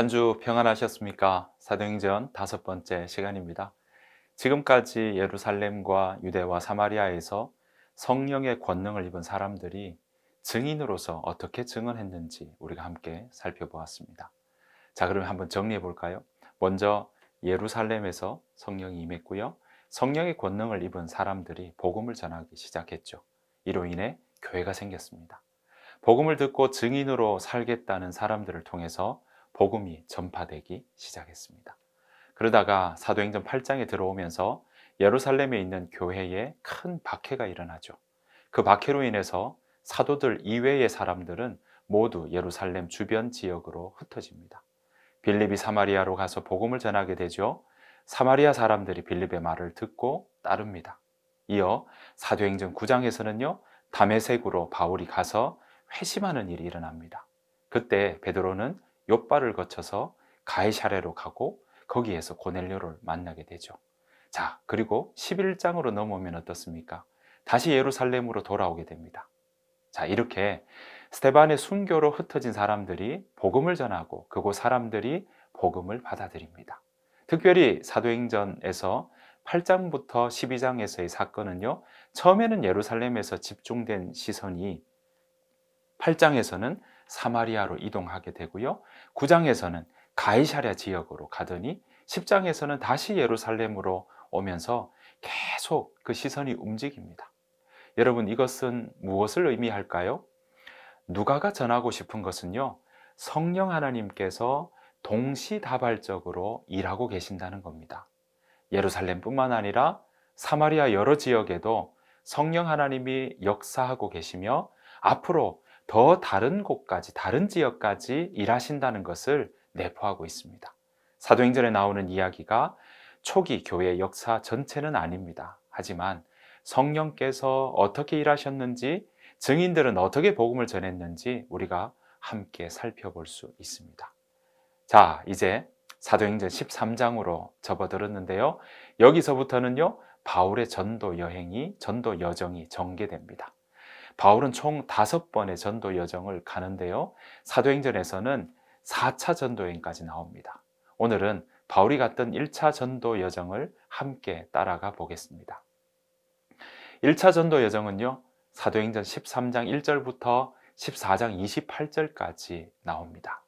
한 주 평안하셨습니까? 사도행전 5번째 시간입니다. 지금까지 예루살렘과 유대와 사마리아에서 성령의 권능을 입은 사람들이 증인으로서 어떻게 증언했는지 우리가 함께 살펴보았습니다. 자, 그러면 한번 정리해 볼까요? 먼저 예루살렘에서 성령이 임했고요. 성령의 권능을 입은 사람들이 복음을 전하기 시작했죠. 이로 인해 교회가 생겼습니다. 복음을 듣고 증인으로 살겠다는 사람들을 통해서 복음이 전파되기 시작했습니다. 그러다가 사도행전 8장에 들어오면서 예루살렘에 있는 교회에 큰 박해가 일어나죠. 그 박해로 인해서 사도들 이외의 사람들은 모두 예루살렘 주변 지역으로 흩어집니다. 빌립이 사마리아로 가서 복음을 전하게 되죠. 사마리아 사람들이 빌립의 말을 듣고 따릅니다. 이어 사도행전 9장에서는요, 다메섹으로 바울이 가서 회심하는 일이 일어납니다. 그때 베드로는 욥바를 거쳐서 가이사랴로 가고 거기에서 고넬료를 만나게 되죠. 자, 그리고 11장으로 넘어오면 어떻습니까? 다시 예루살렘으로 돌아오게 됩니다. 자, 이렇게 스데반의 순교로 흩어진 사람들이 복음을 전하고 그곳 사람들이 복음을 받아들입니다. 특별히 사도행전에서 8장부터 12장에서의 사건은요, 처음에는 예루살렘에서 집중된 시선이 8장에서는 사마리아로 이동하게 되고요, 9장에서는 가이사랴 지역으로 가더니 10장에서는 다시 예루살렘으로 오면서 계속 그 시선이 움직입니다. 여러분, 이것은 무엇을 의미할까요? 누가가 전하고 싶은 것은요, 성령 하나님께서 동시다발적으로 일하고 계신다는 겁니다. 예루살렘뿐만 아니라 사마리아 여러 지역에도 성령 하나님이 역사하고 계시며 앞으로 더 다른 곳까지, 다른 지역까지 일하신다는 것을 내포하고 있습니다. 사도행전에 나오는 이야기가 초기 교회 역사 전체는 아닙니다. 하지만 성령께서 어떻게 일하셨는지, 증인들은 어떻게 복음을 전했는지 우리가 함께 살펴볼 수 있습니다. 자, 이제 사도행전 13장으로 접어들었는데요, 여기서부터는요, 바울의 전도 여행이, 전도 여정이 전개됩니다. 바울은 총 5번의 전도 여정을 가는데요, 사도행전에서는 4차 전도 여행까지 나옵니다. 오늘은 바울이 갔던 1차 전도 여정을 함께 따라가 보겠습니다. 1차 전도 여정은요, 사도행전 13장 1절부터 14장 28절까지 나옵니다.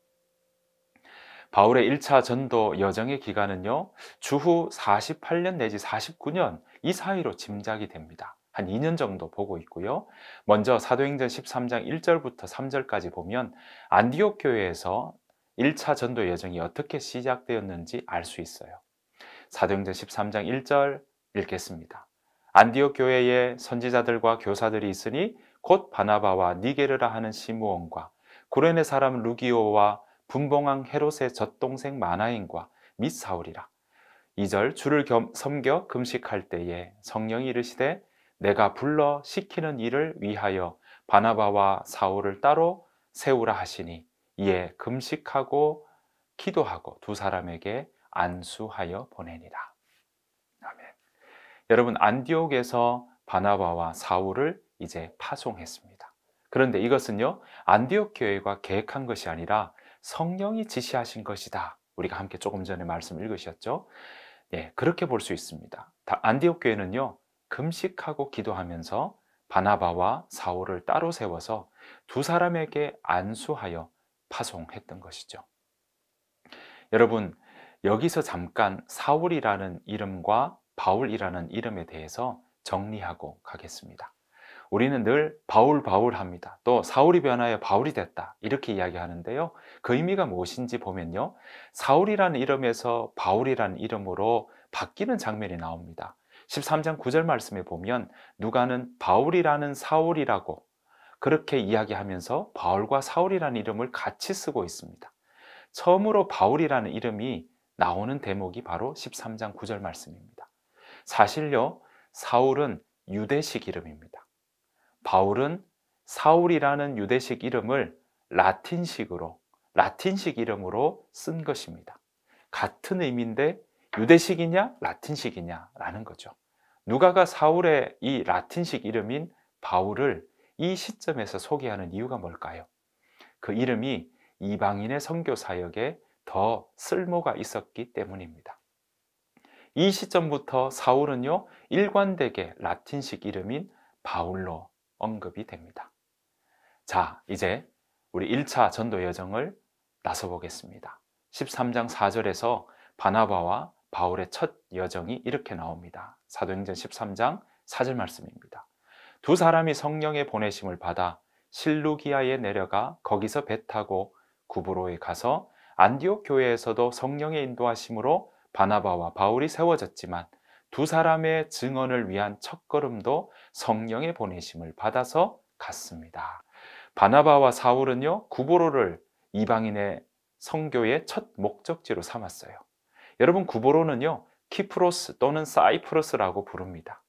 바울의 1차 전도 여정의 기간은요, 주후 48년 내지 49년 이 사이로 짐작이 됩니다. 한 2년 정도 보고 있고요. 먼저 사도행전 13장 1절부터 3절까지 보면 안디옥 교회에서 1차 전도 여정이 어떻게 시작되었는지 알 수 있어요. 사도행전 13장 1절 읽겠습니다. 안디옥 교회에 선지자들과 교사들이 있으니 곧 바나바와 니게르라 하는 시므온과 구레네 사람 루기오와 분봉왕 헤롯의 젖동생 마나인과 및 사울이라. 2절 주를 섬겨 금식할 때에 성령이 이르시되 내가 불러 시키는 일을 위하여 바나바와 사울을 따로 세우라 하시니 이에 금식하고 기도하고 두 사람에게 안수하여 보내니라. 아멘. 여러분, 안디옥에서 바나바와 사울을 이제 파송했습니다. 그런데 이것은요, 안디옥 교회가 계획한 것이 아니라 성령이 지시하신 것이다. 우리가 함께 조금 전에 말씀 읽으셨죠? 예, 그렇게 볼 수 있습니다. 안디옥 교회는요, 금식하고 기도하면서 바나바와 사울을 따로 세워서 두 사람에게 안수하여 파송했던 것이죠. 여러분, 여기서 잠깐 사울이라는 이름과 바울이라는 이름에 대해서 정리하고 가겠습니다. 우리는 늘 바울 합니다. 또 사울이 변하여 바울이 됐다, 이렇게 이야기하는데요, 그 의미가 무엇인지 보면요, 사울이라는 이름에서 바울이라는 이름으로 바뀌는 장면이 나옵니다. 13장 9절 말씀에 보면 누가는 바울이라는 사울이라고 그렇게 이야기하면서 바울과 사울이라는 이름을 같이 쓰고 있습니다. 처음으로 바울이라는 이름이 나오는 대목이 바로 13장 9절 말씀입니다. 사실요, 사울은 유대식 이름입니다. 바울은 사울이라는 유대식 이름을 라틴식 이름으로 쓴 것입니다. 같은 의미인데 유대식이냐 라틴식이냐 라는 거죠. 누가가 사울의 이 라틴식 이름인 바울을 이 시점에서 소개하는 이유가 뭘까요? 그 이름이 이방인의 선교 사역에 더 쓸모가 있었기 때문입니다. 이 시점부터 사울은요, 일관되게 라틴식 이름인 바울로 언급이 됩니다. 자, 이제 우리 1차 전도 여정을 나서 보겠습니다. 13장 4절에서 바나바와 바울의 첫 여정이 이렇게 나옵니다. 사도행전 13장 4절 말씀입니다. 두 사람이 성령의 보내심을 받아 실루기아에 내려가 거기서 배 타고 구브로에 가서 안디옥 교회에서도 성령의 인도하심으로 바나바와 바울이 세워졌지만 두 사람의 증언을 위한 첫걸음도 성령의 보내심을 받아서 갔습니다. 바나바와 사울은요, 구브로를 이방인의 선교의 첫 목적지로 삼았어요. 여러분, 구브로는요, 키프로스 또는 사이프러스라고 부릅니다.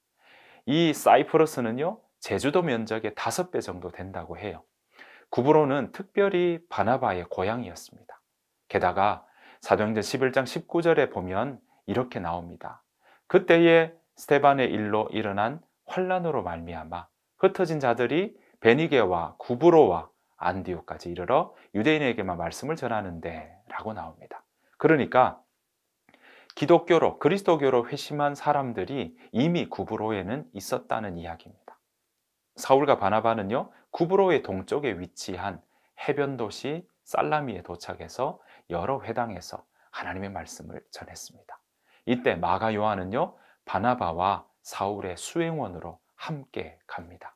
이 사이프러스는요, 제주도 면적의 5배 정도 된다고 해요. 구브로는 특별히 바나바의 고향이었습니다. 게다가 사도행전 11장 19절에 보면 이렇게 나옵니다. 그때에 스데반의 일로 일어난 환란으로 말미암아 흩어진 자들이 베니게와 구브로와 안디옥까지 이르러 유대인에게만 말씀을 전하는데 라고 나옵니다. 그러니까 기독교로, 그리스도교로 회심한 사람들이 이미 구브로에는 있었다는 이야기입니다. 사울과 바나바는요, 구브로의 동쪽에 위치한 해변 도시 살라미에 도착해서 여러 회당에서 하나님의 말씀을 전했습니다. 이때 마가 요한은요, 바나바와 사울의 수행원으로 함께 갑니다.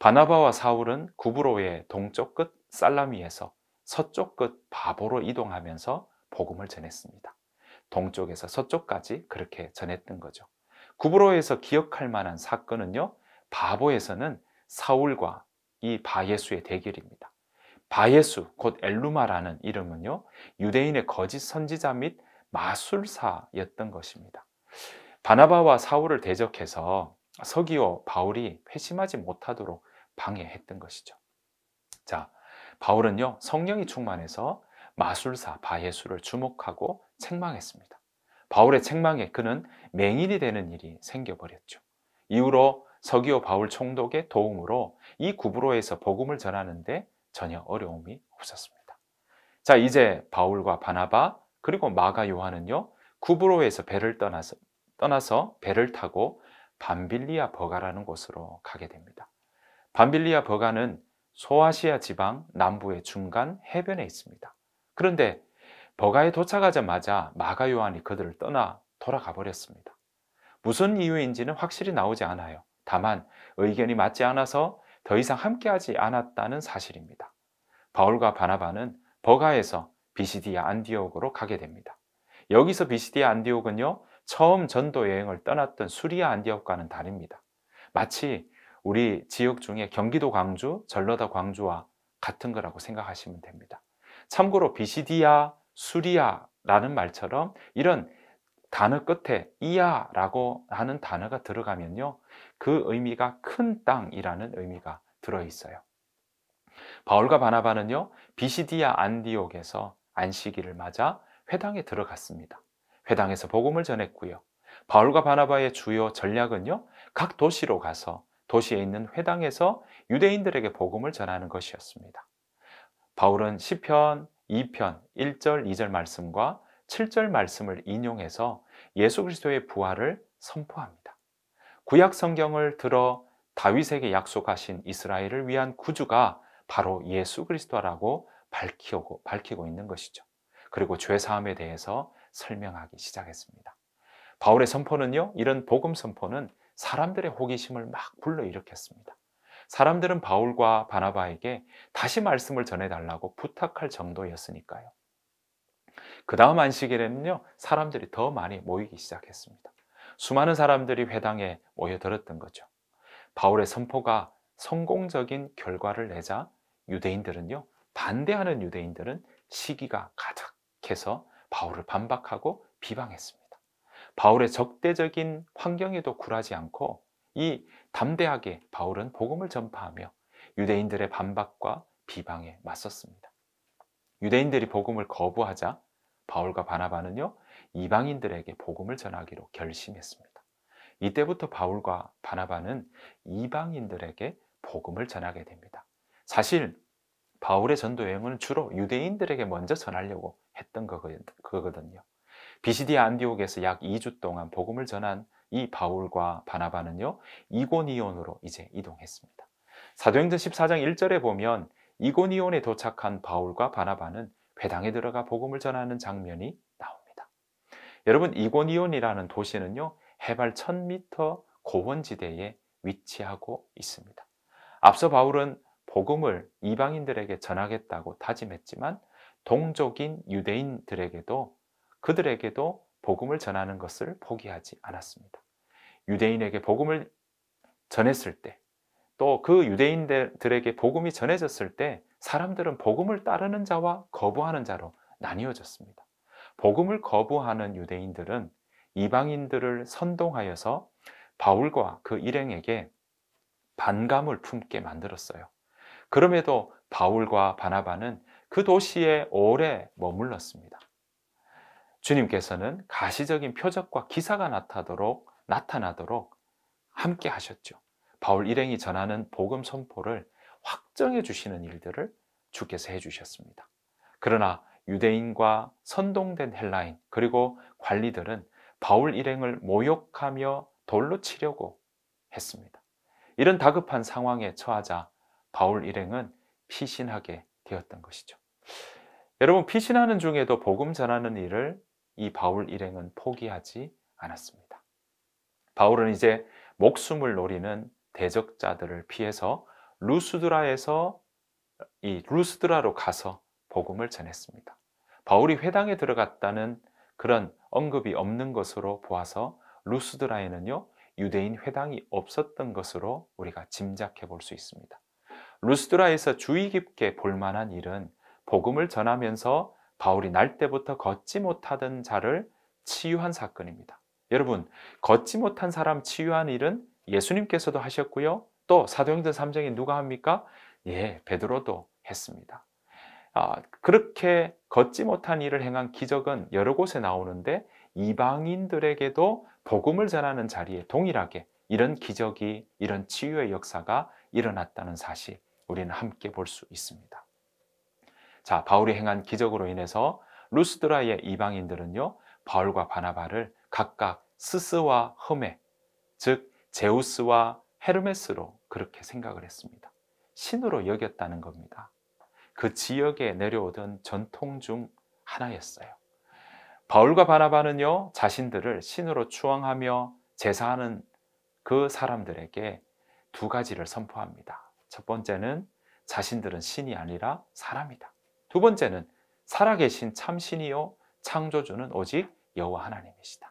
바나바와 사울은 구브로의 동쪽 끝 살라미에서 서쪽 끝 바보로 이동하면서 복음을 전했습니다. 동쪽에서 서쪽까지 그렇게 전했던 거죠. 구브로에서 기억할 만한 사건은요, 바보에서는 사울과 이 바예수의 대결입니다. 바예수, 곧 엘루마라는 이름은요, 유대인의 거짓 선지자 및 마술사였던 것입니다. 바나바와 사울을 대적해서 서기오 바울이 회심하지 못하도록 방해했던 것이죠. 자, 바울은요, 성령이 충만해서 마술사 바예수를 주목하고 책망했습니다. 바울의 책망에 그는 맹인이 되는 일이 생겨버렸죠. 이후로 서기오 바울 총독의 도움으로 이 구브로에서 복음을 전하는데 전혀 어려움이 없었습니다. 자, 이제 바울과 바나바 그리고 마가 요한은요, 구브로에서 배를 떠나서 배를 타고 밤빌리아 버가라는 곳으로 가게 됩니다. 밤빌리아 버가는 소아시아 지방 남부의 중간 해변에 있습니다. 그런데 버가에 도착하자마자 마가 요한이 그들을 떠나 돌아가 버렸습니다. 무슨 이유인지는 확실히 나오지 않아요. 다만 의견이 맞지 않아서 더 이상 함께하지 않았다는 사실입니다. 바울과 바나바는 버가에서 비시디아 안디옥으로 가게 됩니다. 여기서 비시디아 안디옥은요, 처음 전도 여행을 떠났던 수리아 안디옥과는 다릅니다. 마치 우리 지역 중에 경기도 광주, 전라도 광주와 같은 거라고 생각하시면 됩니다. 참고로 비시디아, 수리아라는 말처럼 이런 단어 끝에 이야라고 하는 단어가 들어가면요, 그 의미가 큰 땅이라는 의미가 들어있어요. 바울과 바나바는요, 비시디아 안디옥에서 안식일을 맞아 회당에 들어갔습니다. 회당에서 복음을 전했고요. 바울과 바나바의 주요 전략은요, 각 도시로 가서 도시에 있는 회당에서 유대인들에게 복음을 전하는 것이었습니다. 바울은 시편 2편 1절 2절 말씀과 7절 말씀을 인용해서 예수 그리스도의 부활을 선포합니다. 구약 성경을 들어 다윗에게 약속하신 이스라엘을 위한 구주가 바로 예수 그리스도라고 밝히고 있는 것이죠. 그리고 죄 사함에 대해서 설명하기 시작했습니다. 바울의 선포는요, 이런 복음 선포는 사람들의 호기심을 막 불러일으켰습니다. 사람들은 바울과 바나바에게 다시 말씀을 전해달라고 부탁할 정도였으니까요. 그 다음 안식일에는요, 사람들이 더 많이 모이기 시작했습니다. 수많은 사람들이 회당에 모여들었던 거죠. 바울의 선포가 성공적인 결과를 내자 유대인들은요, 반대하는 유대인들은 시기가 가득해서 바울을 반박하고 비방했습니다. 바울의 적대적인 환경에도 굴하지 않고 이 담대하게 바울은 복음을 전파하며 유대인들의 반박과 비방에 맞섰습니다. 유대인들이 복음을 거부하자 바울과 바나바는요, 이방인들에게 복음을 전하기로 결심했습니다. 이때부터 바울과 바나바는 이방인들에게 복음을 전하게 됩니다. 사실 바울의 전도 여행은 주로 유대인들에게 먼저 전하려고 했던 거거든요. 비시디아 안디옥에서 약 2주 동안 복음을 전한 이 바울과 바나바는요, 이고니온으로 이제 이동했습니다. 사도행전 14장 1절에 보면 이고니온에 도착한 바울과 바나바는 회당에 들어가 복음을 전하는 장면이 나옵니다. 여러분, 이고니온이라는 도시는요, 해발 1000m 고원지대에 위치하고 있습니다. 앞서 바울은 복음을 이방인들에게 전하겠다고 다짐했지만 동족인 유대인들에게도 그들에게도 복음을 전하는 것을 포기하지 않았습니다. 유대인에게 복음을 전했을 때, 또 그 유대인들에게 복음이 전해졌을 때 사람들은 복음을 따르는 자와 거부하는 자로 나뉘어졌습니다. 복음을 거부하는 유대인들은 이방인들을 선동하여서 바울과 그 일행에게 반감을 품게 만들었어요. 그럼에도 바울과 바나바는 그 도시에 오래 머물렀습니다. 주님께서는 가시적인 표적과 기사가 나타나도록 함께 하셨죠. 바울 일행이 전하는 복음 선포를 확정해 주시는 일들을 주께서 해주셨습니다. 그러나 유대인과 선동된 헬라인 그리고 관리들은 바울 일행을 모욕하며 돌로 치려고 했습니다. 이런 다급한 상황에 처하자 바울 일행은 피신하게 되었던 것이죠. 여러분, 피신하는 중에도 복음 전하는 일을 이 바울 일행은 포기하지 않았습니다. 바울은 이제 목숨을 노리는 대적자들을 피해서 루스드라로 가서 복음을 전했습니다. 바울이 회당에 들어갔다는 그런 언급이 없는 것으로 보아서 루스드라에는요, 유대인 회당이 없었던 것으로 우리가 짐작해 볼 수 있습니다. 루스드라에서 주의 깊게 볼 만한 일은 복음을 전하면서 바울이 날 때부터 걷지 못하던 자를 치유한 사건입니다. 여러분, 걷지 못한 사람 치유한 일은 예수님께서도 하셨고요. 또 사도행전 3장에 누가 합니까? 예, 베드로도 했습니다. 그렇게 걷지 못한 일을 행한 기적은 여러 곳에 나오는데 이방인들에게도 복음을 전하는 자리에 동일하게 이런 기적이, 이런 치유의 역사가 일어났다는 사실 우리는 함께 볼 수 있습니다. 자, 바울이 행한 기적으로 인해서 루스드라의 이방인들은요, 바울과 바나바를 각각 스스와 흠에, 즉 제우스와 헤르메스로 그렇게 생각을 했습니다. 신으로 여겼다는 겁니다. 그 지역에 내려오던 전통 중 하나였어요. 바울과 바나바는요, 자신들을 신으로 추앙하며 제사하는 그 사람들에게 두 가지를 선포합니다. 첫 번째는 자신들은 신이 아니라 사람이다. 두 번째는 살아계신 참신이요 창조주는 오직 여호와 하나님이시다.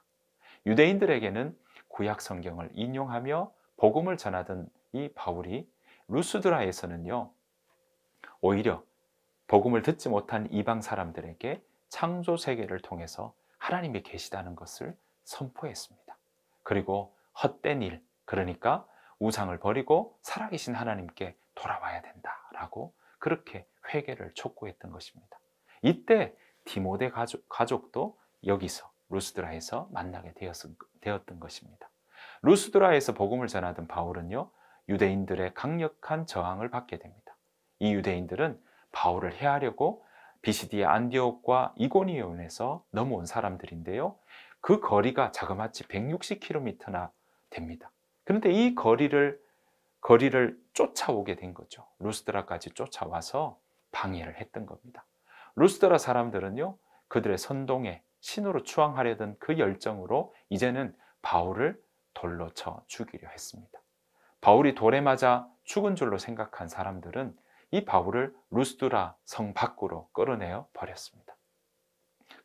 유대인들에게는 구약 성경을 인용하며 복음을 전하던 이 바울이 루스드라에서는요, 오히려 복음을 듣지 못한 이방 사람들에게 창조 세계를 통해서 하나님이 계시다는 것을 선포했습니다. 그리고 헛된 일, 그러니까 우상을 버리고 살아계신 하나님께 돌아와야 된다라고 그렇게 회개를 촉구했던 것입니다. 이때 디모데 가족도 여기서 루스드라에서 만나게 되었던 것입니다. 루스드라에서 복음을 전하던 바울은요, 유대인들의 강력한 저항을 받게 됩니다. 이 유대인들은 바울을 해하려고 비시디아 안디옥과 이고니온에서 넘어온 사람들인데요, 그 거리가 자그마치 160km나 됩니다. 그런데 이 거리를 쫓아오게 된 거죠. 루스드라까지 쫓아와서 방해를 했던 겁니다. 루스드라 사람들은요, 그들의 선동에 신으로 추앙하려던 그 열정으로 이제는 바울을 돌로 쳐 죽이려 했습니다. 바울이 돌에 맞아 죽은 줄로 생각한 사람들은 이 바울을 루스드라 성 밖으로 끌어내어 버렸습니다.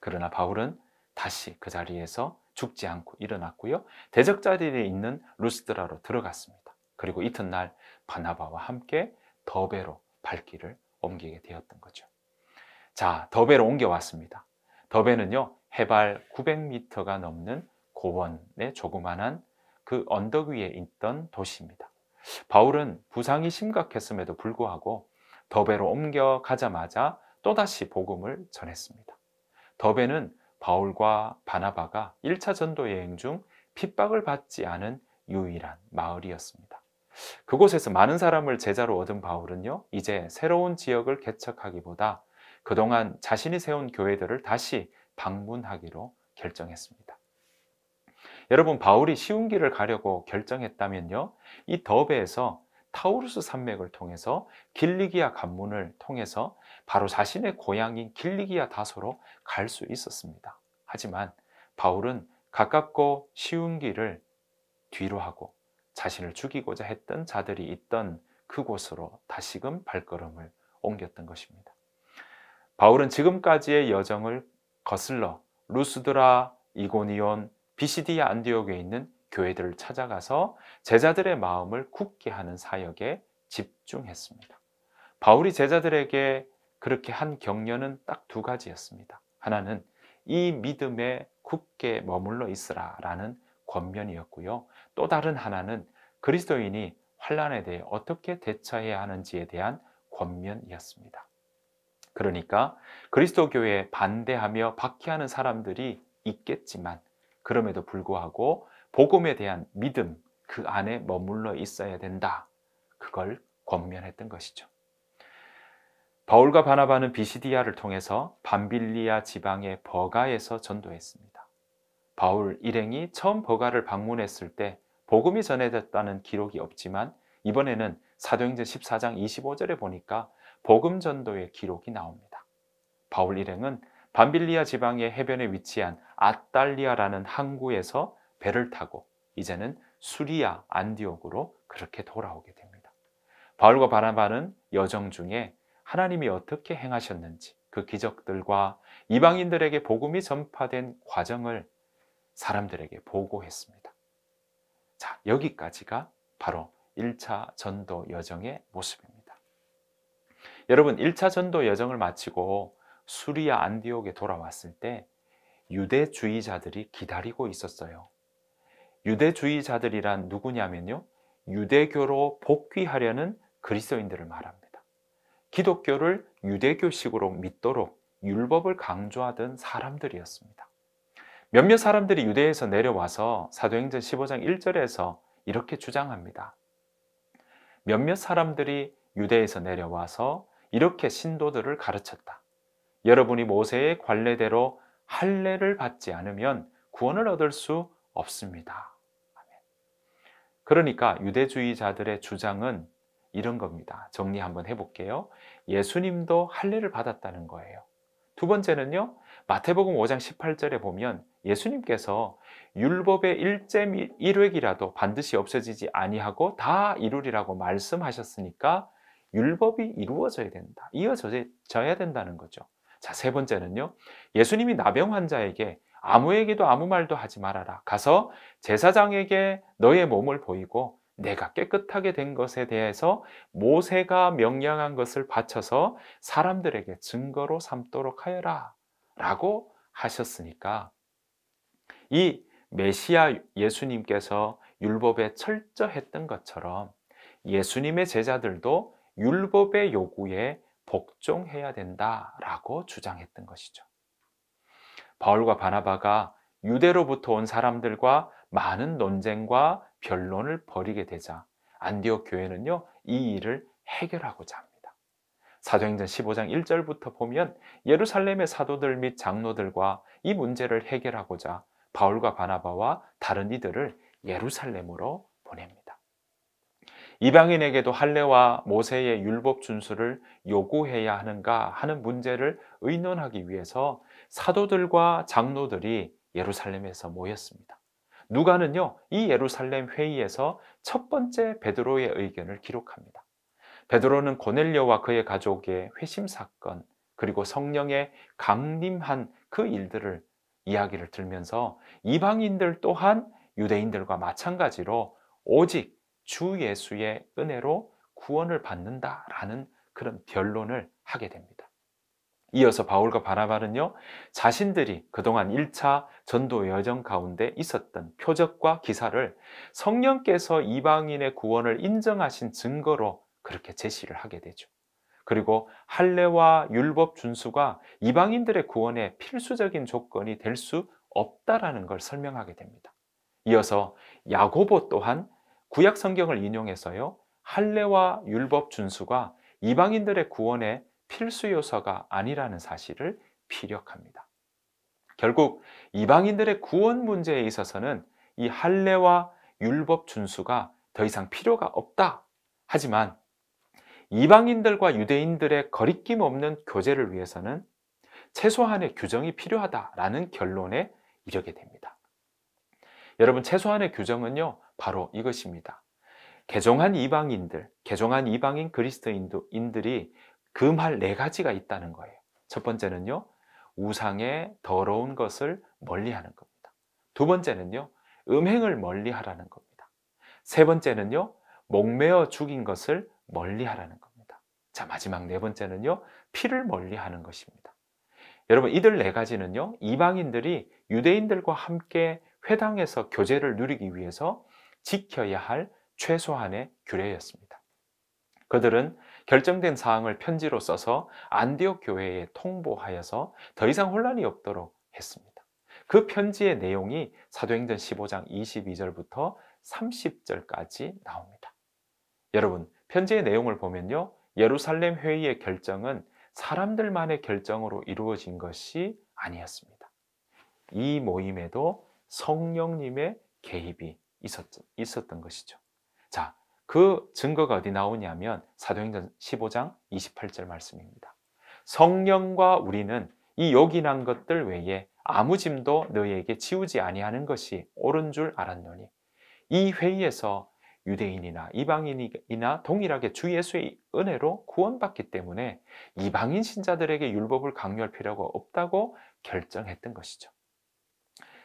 그러나 바울은 다시 그 자리에서 죽지 않고 일어났고요, 대적자들이 있는 루스드라로 들어갔습니다. 그리고 이튿날 바나바와 함께 더베로 발길을 옮기게 되었던 거죠. 자, 더베로 옮겨왔습니다. 더베는요, 해발 900m가 넘는 고원의 조그만한 그 언덕 위에 있던 도시입니다. 바울은 부상이 심각했음에도 불구하고 더베로 옮겨가자마자 또다시 복음을 전했습니다. 더베는 바울과 바나바가 1차 전도 여행 중 핍박을 받지 않은 유일한 마을이었습니다. 그곳에서 많은 사람을 제자로 얻은 바울은요, 이제 새로운 지역을 개척하기보다 그동안 자신이 세운 교회들을 다시 방문하기로 결정했습니다. 여러분, 바울이 쉬운 길을 가려고 결정했다면요, 이 더베에서 타우루스 산맥을 통해서 길리기아 관문을 통해서 바로 자신의 고향인 길리기아 다소로 갈 수 있었습니다. 하지만 바울은 가깝고 쉬운 길을 뒤로 하고 자신을 죽이고자 했던 자들이 있던 그곳으로 다시금 발걸음을 옮겼던 것입니다. 바울은 지금까지의 여정을 거슬러 루스드라, 이고니온, 비시디아 안디옥에 있는 교회들을 찾아가서 제자들의 마음을 굳게 하는 사역에 집중했습니다. 바울이 제자들에게 그렇게 한 격려는 딱 두 가지였습니다. 하나는 이 믿음에 굳게 머물러 있으라 라는 권면이었고요. 또 다른 하나는 그리스도인이 환난에 대해 어떻게 대처해야 하는지에 대한 권면이었습니다. 그러니까 그리스도 교회에 반대하며 박해하는 사람들이 있겠지만 그럼에도 불구하고 복음에 대한 믿음, 그 안에 머물러 있어야 된다. 그걸 권면했던 것이죠. 바울과 바나바는 비시디아를 통해서 밤빌리아 지방의 버가에서 전도했습니다. 바울 일행이 처음 버가를 방문했을 때 복음이 전해졌다는 기록이 없지만 이번에는 사도행전 14장 25절에 보니까 복음 전도의 기록이 나옵니다. 바울 일행은 밤빌리아 지방의 해변에 위치한 아탈리아라는 항구에서 배를 타고 이제는 수리아 안디옥으로 그렇게 돌아오게 됩니다. 바울과 바나바는 여정 중에 하나님이 어떻게 행하셨는지 그 기적들과 이방인들에게 복음이 전파된 과정을 사람들에게 보고했습니다. 자, 여기까지가 바로 1차 전도 여정의 모습입니다. 여러분, 1차 전도 여정을 마치고 수리아 안디옥에 돌아왔을 때 유대주의자들이 기다리고 있었어요. 유대주의자들이란 누구냐면요, 유대교로 복귀하려는 그리스도인들을 말합니다. 기독교를 유대교식으로 믿도록 율법을 강조하던 사람들이었습니다. 몇몇 사람들이 유대에서 내려와서 사도행전 15장 1절에서 이렇게 주장합니다. 몇몇 사람들이 유대에서 내려와서 이렇게 신도들을 가르쳤다. 여러분이 모세의 관례대로 할례를 받지 않으면 구원을 얻을 수 없습니다. 그러니까 유대주의자들의 주장은 이런 겁니다. 정리 한번 해볼게요. 예수님도 할례를 받았다는 거예요. 두 번째는요, 마태복음 5장 18절에 보면 예수님께서 율법의 1점 1획이라도 반드시 없어지지 아니하고 다 이루리라고 말씀하셨으니까 율법이 이루어져야 된다. 이어져야 된다는 거죠. 자, 세 번째는요, 예수님이 나병 환자에게 아무에게도 아무 말도 하지 말아라. 가서 제사장에게 너의 몸을 보이고 내가 깨끗하게 된 것에 대해서 모세가 명령한 것을 바쳐서 사람들에게 증거로 삼도록 하여라 라고 하셨으니까 이 메시아 예수님께서 율법에 철저했던 것처럼 예수님의 제자들도 율법의 요구에 복종해야 된다라고 주장했던 것이죠. 바울과 바나바가 유대로부터 온 사람들과 많은 논쟁과 변론을 벌이게 되자 안디옥 교회는요, 이 일을 해결하고자 합니다. 사도행전 15장 1절부터 보면 예루살렘의 사도들 및 장로들과 이 문제를 해결하고자 바울과 바나바와 다른 이들을 예루살렘으로 보냅니다. 이방인에게도 할례와 모세의 율법 준수를 요구해야 하는가 하는 문제를 의논하기 위해서 사도들과 장로들이 예루살렘에서 모였습니다. 누가는요, 이 예루살렘 회의에서 첫 번째 베드로의 의견을 기록합니다. 베드로는 고넬료와 그의 가족의 회심 사건, 그리고 성령의 강림한 그 일들을 이야기를 들면서 이방인들 또한 유대인들과 마찬가지로 오직 주 예수의 은혜로 구원을 받는다라는 그런 변론을 하게 됩니다. 이어서 바울과 바나바는요, 자신들이 그동안 1차 전도 여정 가운데 있었던 표적과 기사를 성령께서 이방인의 구원을 인정하신 증거로 그렇게 제시를 하게 되죠. 그리고 할례와 율법 준수가 이방인들의 구원의 필수적인 조건이 될 수 없다라는 걸 설명하게 됩니다. 이어서 야고보 또한 구약 성경을 인용해서요, 할례와 율법 준수가 이방인들의 구원의 필수 요소가 아니라는 사실을 피력합니다. 결국 이방인들의 구원 문제에 있어서는 이 할례와 율법 준수가 더 이상 필요가 없다. 하지만 이방인들과 유대인들의 거리낌 없는 교제를 위해서는 최소한의 규정이 필요하다라는 결론에 이르게 됩니다. 여러분, 최소한의 규정은요, 바로 이것입니다. 개종한 이방인 그리스도인들이 금할 4가지가 있다는 거예요. 첫 번째는요, 우상의 더러운 것을 멀리하는 겁니다. 두 번째는요, 음행을 멀리하라는 겁니다. 세 번째는요, 목매어 죽인 것을 멀리하라는 겁니다. 자, 마지막 4번째는요, 피를 멀리하는 것입니다. 여러분, 이들 4가지는요, 이방인들이 유대인들과 함께 회당에서 교제를 누리기 위해서 지켜야 할 최소한의 규례였습니다. 그들은 결정된 사항을 편지로 써서 안디옥 교회에 통보하여서 더 이상 혼란이 없도록 했습니다. 그 편지의 내용이 사도행전 15장 22절부터 30절까지 나옵니다. 여러분, 편지의 내용을 보면요, 예루살렘 회의의 결정은 사람들만의 결정으로 이루어진 것이 아니었습니다. 이 모임에도 성령님의 개입이 있었던 것이죠. 자, 그 증거가 어디 나오냐면 사도행전 15장 28절 말씀입니다. 성령과 우리는 이 요긴한 것들 외에 아무 짐도 너희에게 지우지 아니하는 것이 옳은 줄 알았노니, 이 회의에서 유대인이나 이방인이나 동일하게 주 예수의 은혜로 구원받기 때문에 이방인 신자들에게 율법을 강요할 필요가 없다고 결정했던 것이죠.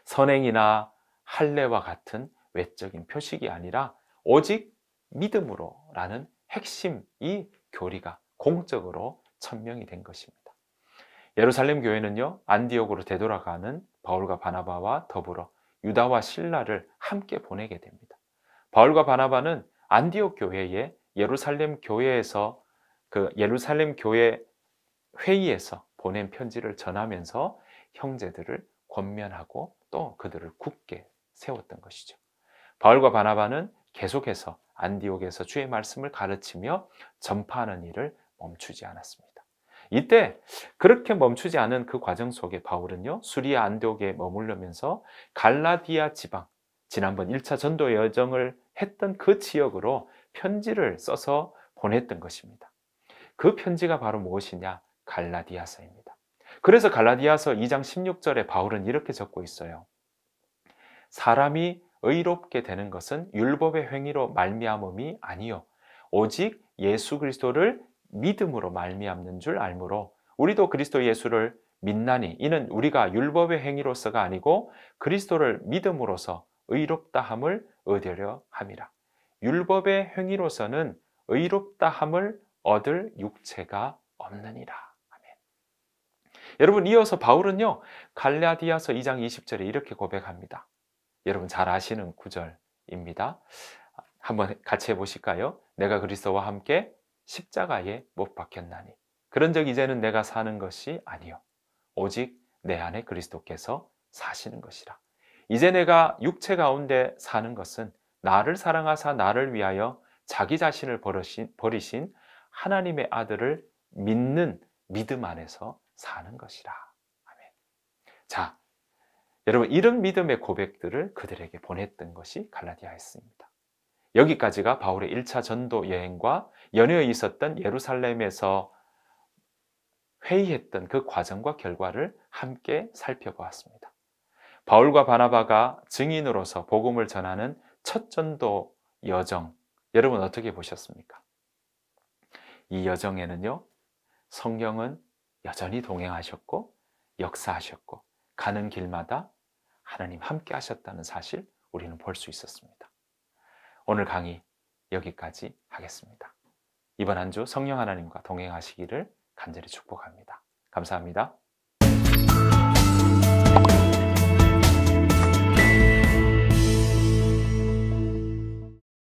선행이나 할례와 같은 외적인 표식이 아니라 오직 믿음으로라는 핵심 이 교리가 공적으로 천명이 된 것입니다. 예루살렘 교회는요, 안디옥으로 되돌아가는 바울과 바나바와 더불어 유다와 실라를 함께 보내게 됩니다. 바울과 바나바는 안디옥 교회에 예루살렘 교회 회의에서 보낸 편지를 전하면서 형제들을 권면하고 또 그들을 굳게 세웠던 것이죠. 바울과 바나바는 계속해서 안디옥에서 주의 말씀을 가르치며 전파하는 일을 멈추지 않았습니다. 이때 그렇게 멈추지 않은 그 과정 속에 바울은요, 수리아 안디옥에 머무르면서 갈라디아 지방, 지난번 1차 전도 여정을 했던 그 지역으로 편지를 써서 보냈던 것입니다. 그 편지가 바로 무엇이냐? 갈라디아서입니다. 그래서 갈라디아서 2장 16절에 바울은 이렇게 적고 있어요. 사람이 의롭게 되는 것은 율법의 행위로 말미암음이 아니요 오직 예수 그리스도를 믿음으로 말미암는 줄 알므로 우리도 그리스도 예수를 믿나니 이는 우리가 율법의 행위로서가 아니고 그리스도를 믿음으로써 의롭다함을 얻으려 함이라. 율법의 행위로서는 의롭다함을 얻을 육체가 없느니라. 아멘. 여러분, 이어서 바울은요, 갈라디아서 2장 20절에 이렇게 고백합니다. 여러분 잘 아시는 구절입니다. 한번 같이 해보실까요? 내가 그리스도와 함께 십자가에 못 박혔나니 그런즉 이제는 내가 사는 것이 아니요 오직 내 안에 그리스도께서 사시는 것이라. 이제 내가 육체 가운데 사는 것은 나를 사랑하사 나를 위하여 자기 자신을 버리신 하나님의 아들을 믿는 믿음 안에서 사는 것이라. 아멘. 자, 여러분, 이런 믿음의 고백들을 그들에게 보냈던 것이 갈라디아였습니다. 여기까지가 바울의 1차 전도 여행과 연이어 있었던 예루살렘에서 회의했던 그 과정과 결과를 함께 살펴보았습니다. 바울과 바나바가 증인으로서 복음을 전하는 첫 전도 여정, 여러분 어떻게 보셨습니까? 이 여정에는요, 성령은 여전히 동행하셨고 역사하셨고 가는 길마다 하나님 함께 하셨다는 사실 우리는 볼 수 있었습니다. 오늘 강의 여기까지 하겠습니다. 이번 한 주 성령 하나님과 동행하시기를 간절히 축복합니다. 감사합니다.